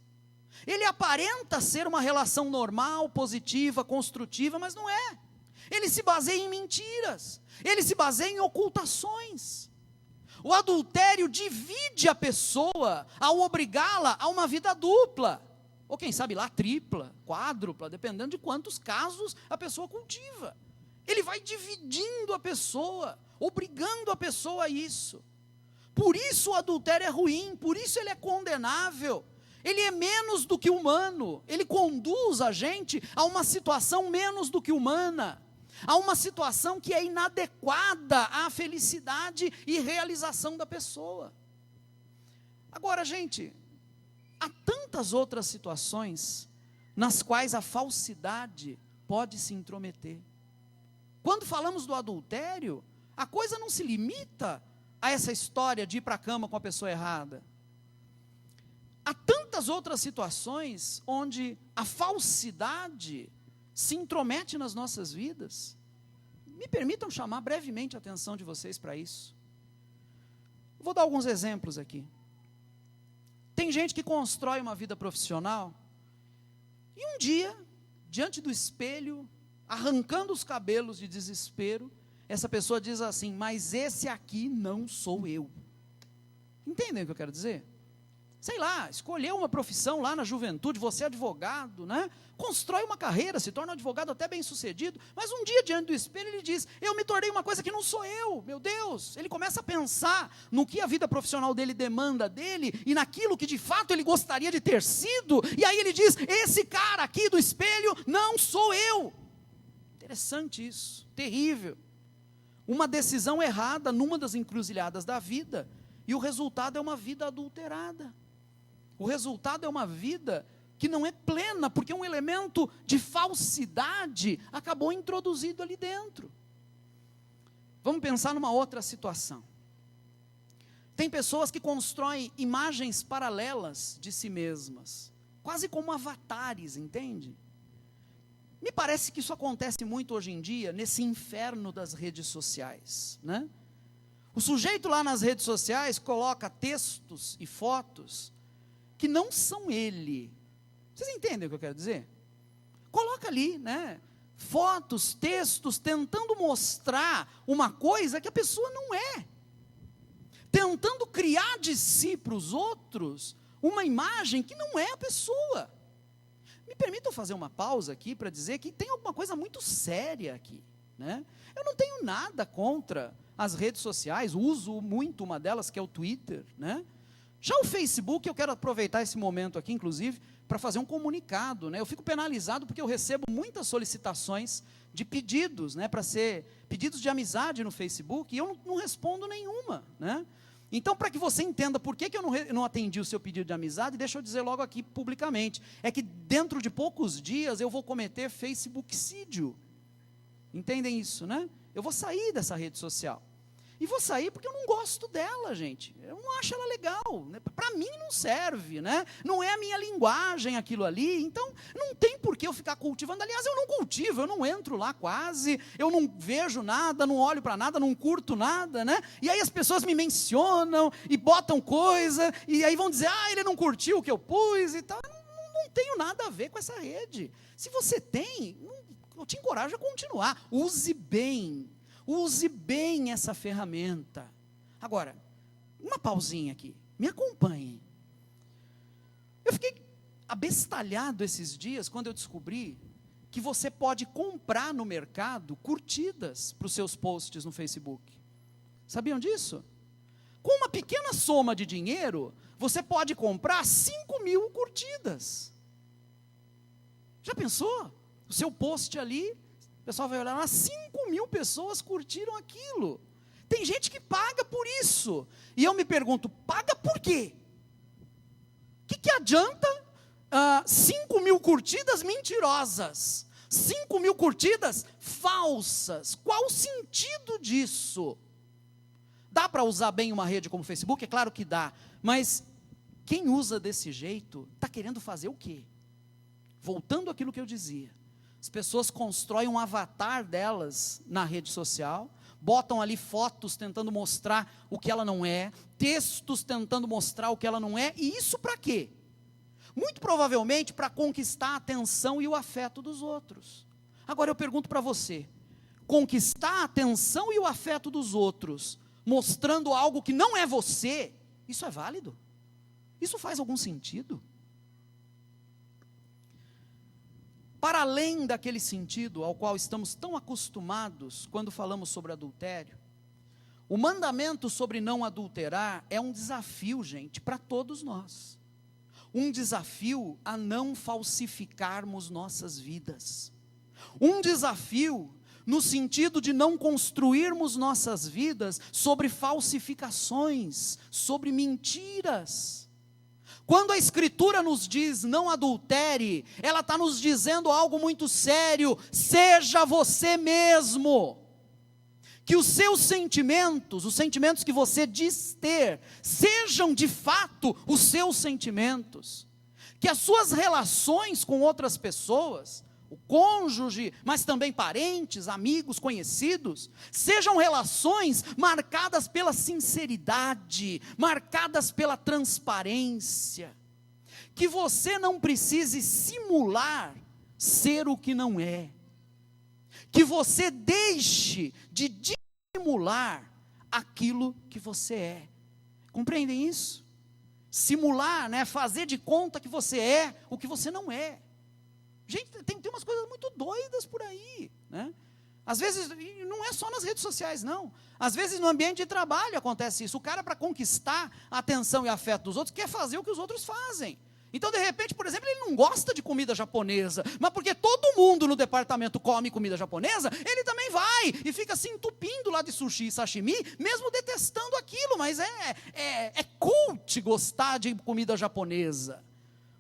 Ele aparenta ser uma relação normal, positiva, construtiva, mas não é. Ele se baseia em mentiras, ele se baseia em ocultações. O adultério divide a pessoa ao obrigá-la a uma vida dupla, ou quem sabe lá tripla, quádrupla, dependendo de quantos casos a pessoa cultiva. Ele vai dividindo a pessoa, obrigando a pessoa a isso. Por isso o adultério é ruim, por isso ele é condenável. Ele é menos do que humano, ele conduz a gente a uma situação menos do que humana, a uma situação que é inadequada à felicidade e realização da pessoa. Agora, gente, há tantas outras situações nas quais a falsidade pode se intrometer. Quando falamos do adultério, a coisa não se limita a essa história de ir para a cama com a pessoa errada. Há tantas outras situações onde a falsidade se intromete nas nossas vidas. Me permitam chamar brevemente a atenção de vocês para isso. Eu vou dar alguns exemplos aqui. Tem gente que constrói uma vida profissional e um dia, diante do espelho, arrancando os cabelos de desespero, essa pessoa diz assim, mas esse aqui não sou eu. Entendem o que eu quero dizer? Sei lá, escolheu uma profissão lá na juventude, você é advogado, né? Constrói uma carreira, se torna um advogado até bem sucedido, mas um dia diante do espelho ele diz, eu me tornei uma coisa que não sou eu, meu Deus. Ele começa a pensar no que a vida profissional dele demanda dele, e naquilo que de fato ele gostaria de ter sido, e aí ele diz, esse cara aqui do espelho não sou eu. Interessante isso, terrível. Uma decisão errada numa das encruzilhadas da vida, e o resultado é uma vida adulterada. O resultado é uma vida que não é plena, porque um elemento de falsidade acabou introduzido ali dentro. Vamos pensar numa outra situação. Tem pessoas que constroem imagens paralelas de si mesmas, quase como avatares, entende? Me parece que isso acontece muito hoje em dia, nesse inferno das redes sociais, né? O sujeito lá nas redes sociais coloca textos e fotos que não são ele. Vocês entendem o que eu quero dizer? Coloca ali, né? Fotos, textos, tentando mostrar uma coisa que a pessoa não é. Tentando criar de si para os outros uma imagem que não é a pessoa. Me permitam fazer uma pausa aqui para dizer que tem alguma coisa muito séria aqui, né? Eu não tenho nada contra as redes sociais, uso muito uma delas, que é o Twitter, né? Já o Facebook, eu quero aproveitar esse momento aqui, inclusive, para fazer um comunicado, né? Eu fico penalizado porque eu recebo muitas solicitações de pedidos, né? Para ser pedidos de amizade no Facebook, e eu não respondo nenhuma, né? Então, para que você entenda por que eu não atendi o seu pedido de amizade, deixa eu dizer logo aqui publicamente, é que dentro de poucos dias eu vou cometer Facebookcídio. Entendem isso, né? Eu vou sair dessa rede social. e vou sair porque eu não gosto dela, gente. Eu não acho ela legal, né? Para mim não serve, né? Não é a minha linguagem aquilo ali, então não tem por que eu ficar cultivando. Aliás, eu não cultivo, eu não entro lá quase, eu não vejo nada, não olho para nada, não curto nada, né? E aí as pessoas me mencionam e botam coisa, e aí vão dizer, ele não curtiu o que eu pus e tal. Não tenho nada a ver com essa rede. Se você tem, eu te encorajo a continuar. Use bem essa ferramenta. Agora, uma pausinha aqui, me acompanhem. Eu fiquei abestalhado esses dias quando eu descobri que você pode comprar no mercado curtidas para os seus posts no Facebook. Sabiam disso? Com uma pequena soma de dinheiro, você pode comprar 5.000 curtidas. Já pensou? O seu post ali, o pessoal vai olhar, 5.000 pessoas curtiram aquilo. Tem gente que paga por isso. E eu me pergunto, paga por quê? O que adianta 5.000 curtidas mentirosas? 5.000 curtidas falsas? Qual o sentido disso? Dá para usar bem uma rede como o Facebook? É claro que dá. Mas quem usa desse jeito, está querendo fazer o quê? Voltando àquilo que eu dizia, as pessoas constroem um avatar delas na rede social, botam ali fotos tentando mostrar o que ela não é, textos tentando mostrar o que ela não é, e isso para quê? Muito provavelmente para conquistar a atenção e o afeto dos outros. Agora eu pergunto para você, conquistar a atenção e o afeto dos outros, mostrando algo que não é você, isso é válido? Isso faz algum sentido? Para além daquele sentido ao qual estamos tão acostumados quando falamos sobre adultério, o mandamento sobre não adulterar é um desafio, gente, para todos nós. Um desafio a não falsificarmos nossas vidas. Um desafio no sentido de não construirmos nossas vidas sobre falsificações, sobre mentiras. Quando a Escritura nos diz não adultere, ela está nos dizendo algo muito sério: seja você mesmo. Que os seus sentimentos, os sentimentos que você diz ter, sejam de fato os seus sentimentos. Que as suas relações com outras pessoas, o cônjuge, mas também parentes, amigos, conhecidos, sejam relações marcadas pela sinceridade, marcadas pela transparência. Que você não precise simular ser o que não é. Que você deixe de dissimular aquilo que você é. Compreendem isso? Simular, né, fazer de conta que você é o que você não é. Gente, tem umas coisas muito doidas por aí, né? Às vezes, não é só nas redes sociais, não. Às vezes no ambiente de trabalho acontece isso. O cara, para conquistar a atenção e afeto dos outros, quer fazer o que os outros fazem. Então, de repente, por exemplo, ele não gosta de comida japonesa, mas porque todo mundo no departamento come comida japonesa, ele também vai, e fica se entupindo lá de sushi e sashimi, mesmo detestando aquilo, mas é cult gostar de comida japonesa.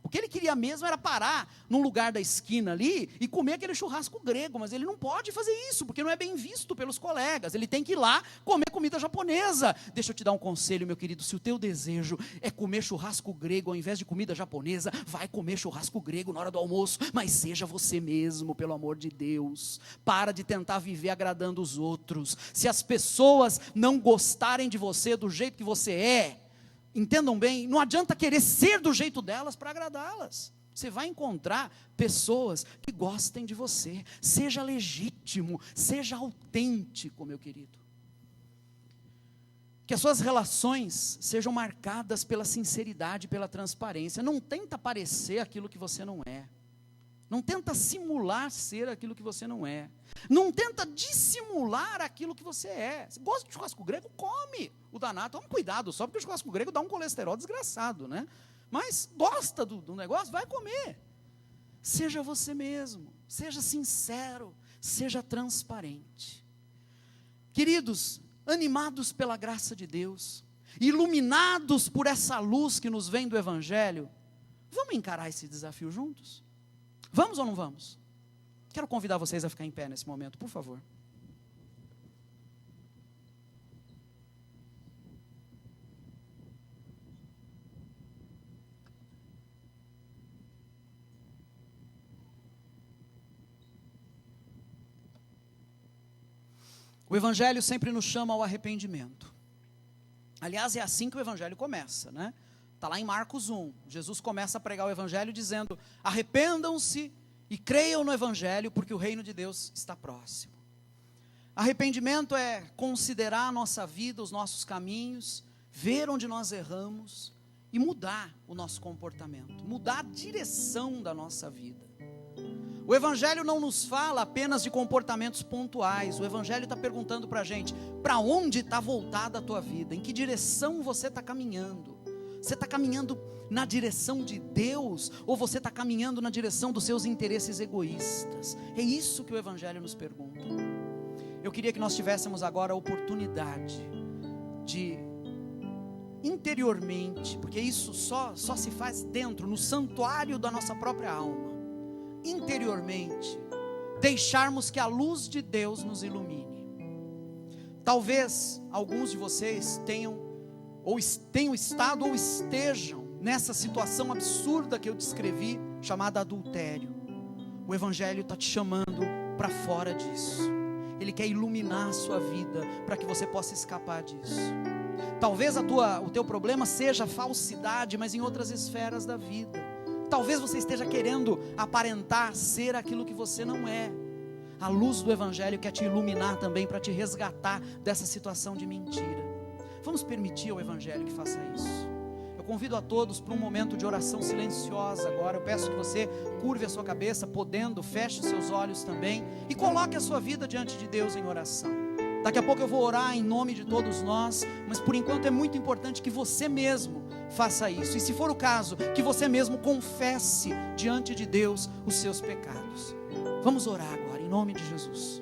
O que ele queria mesmo era parar num lugar da esquina ali e comer aquele churrasco grego, mas ele não pode fazer isso, porque não é bem visto pelos colegas. Ele tem que ir lá comer comida japonesa. Deixa eu te dar um conselho, meu querido: se o teu desejo é comer churrasco grego ao invés de comida japonesa, vai comer churrasco grego na hora do almoço, mas seja você mesmo, pelo amor de Deus. Para de tentar viver agradando os outros. Se as pessoas não gostarem de você do jeito que você é, entendam bem, não adianta querer ser do jeito delas para agradá-las. Você vai encontrar pessoas que gostem de você. Seja legítimo, seja autêntico, meu querido. Que as suas relações sejam marcadas pela sinceridade, pela transparência. Não tenta parecer aquilo que você não é. Não tenta simular ser aquilo que você não é. Não tenta dissimular aquilo que você é. Se gosta de churrasco grego, come o danado. Toma cuidado, só porque o churrasco grego dá um colesterol desgraçado, né? Mas gosta do negócio, vai comer. Seja você mesmo, seja sincero, seja transparente. Queridos, animados pela graça de Deus, iluminados por essa luz que nos vem do Evangelho, vamos encarar esse desafio juntos? Vamos ou não vamos? Quero convidar vocês a ficar em pé nesse momento, por favor. O Evangelho sempre nos chama ao arrependimento. Aliás, é assim que o Evangelho começa, né? Está lá em Marcos 1, Jesus começa a pregar o Evangelho dizendo: arrependam-se e creiam no Evangelho, porque o reino de Deus está próximo. Arrependimento é considerar a nossa vida, os nossos caminhos, ver onde nós erramos e mudar o nosso comportamento, mudar a direção da nossa vida. O Evangelho não nos fala apenas de comportamentos pontuais. O Evangelho está perguntando para a gente: para onde está voltada a tua vida? Em que direção você está caminhando? Você está caminhando na direção de Deus, ou você está caminhando na direção dos seus interesses egoístas? É isso que o Evangelho nos pergunta. Eu queria que nós tivéssemos agora a oportunidade de interiormente, porque isso só se faz dentro, no santuário da nossa própria alma, interiormente, deixarmos que a luz de Deus nos ilumine. Talvez alguns de vocês tenham estado ou estejam nessa situação absurda que eu descrevi, chamada adultério. O Evangelho está te chamando para fora disso. Ele quer iluminar a sua vida para que você possa escapar disso. Talvez o teu problema seja a falsidade, mas em outras esferas da vida. Talvez você esteja querendo aparentar ser aquilo que você não é. A luz do Evangelho quer te iluminar também, para te resgatar dessa situação de mentira. Vamos permitir ao Evangelho que faça isso. Eu convido a todos para um momento de oração silenciosa agora. Eu peço que você curve a sua cabeça, podendo, feche os seus olhos também e coloque a sua vida diante de Deus em oração. Daqui a pouco eu vou orar em nome de todos nós, mas por enquanto é muito importante que você mesmo faça isso. E se for o caso, que você mesmo confesse diante de Deus os seus pecados. Vamos orar agora em nome de Jesus.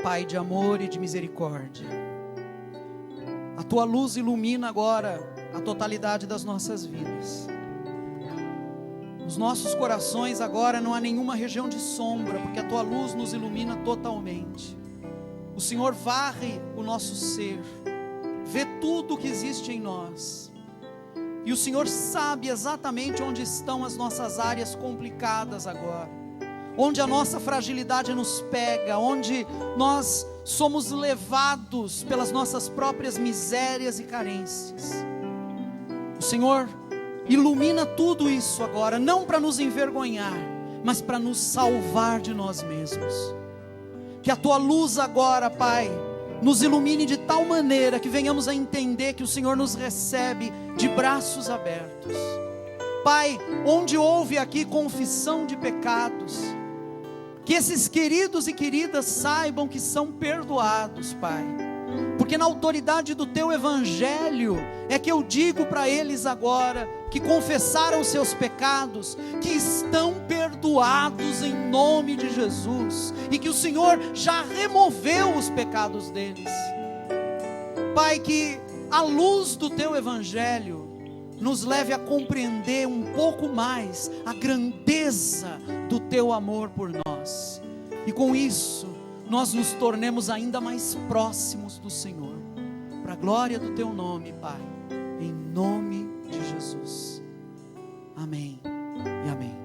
Pai de amor e de misericórdia, a tua luz ilumina agora a totalidade das nossas vidas. Nos nossos corações agora não há nenhuma região de sombra, porque a tua luz nos ilumina totalmente. O Senhor varre o nosso ser, vê tudo o que existe em nós, e o Senhor sabe exatamente onde estão as nossas áreas complicadas agora, onde a nossa fragilidade nos pega, onde nós somos levados pelas nossas próprias misérias e carências. O Senhor ilumina tudo isso agora, não para nos envergonhar, mas para nos salvar de nós mesmos. Que a tua luz agora, Pai, nos ilumine de tal maneira que venhamos a entender que o Senhor nos recebe de braços abertos. Pai, onde houve aqui confissão de pecados, que esses queridos e queridas saibam que são perdoados, Pai, porque na autoridade do teu Evangelho é que eu digo para eles agora, que confessaram seus pecados, que estão perdoados em nome de Jesus, e que o Senhor já removeu os pecados deles. Pai, que a luz do teu Evangelho nos leve a compreender um pouco mais a grandeza do teu amor por nós, e com isso nós nos tornemos ainda mais próximos do Senhor, para a glória do teu nome, Pai, em nome de Jesus. Amém e amém.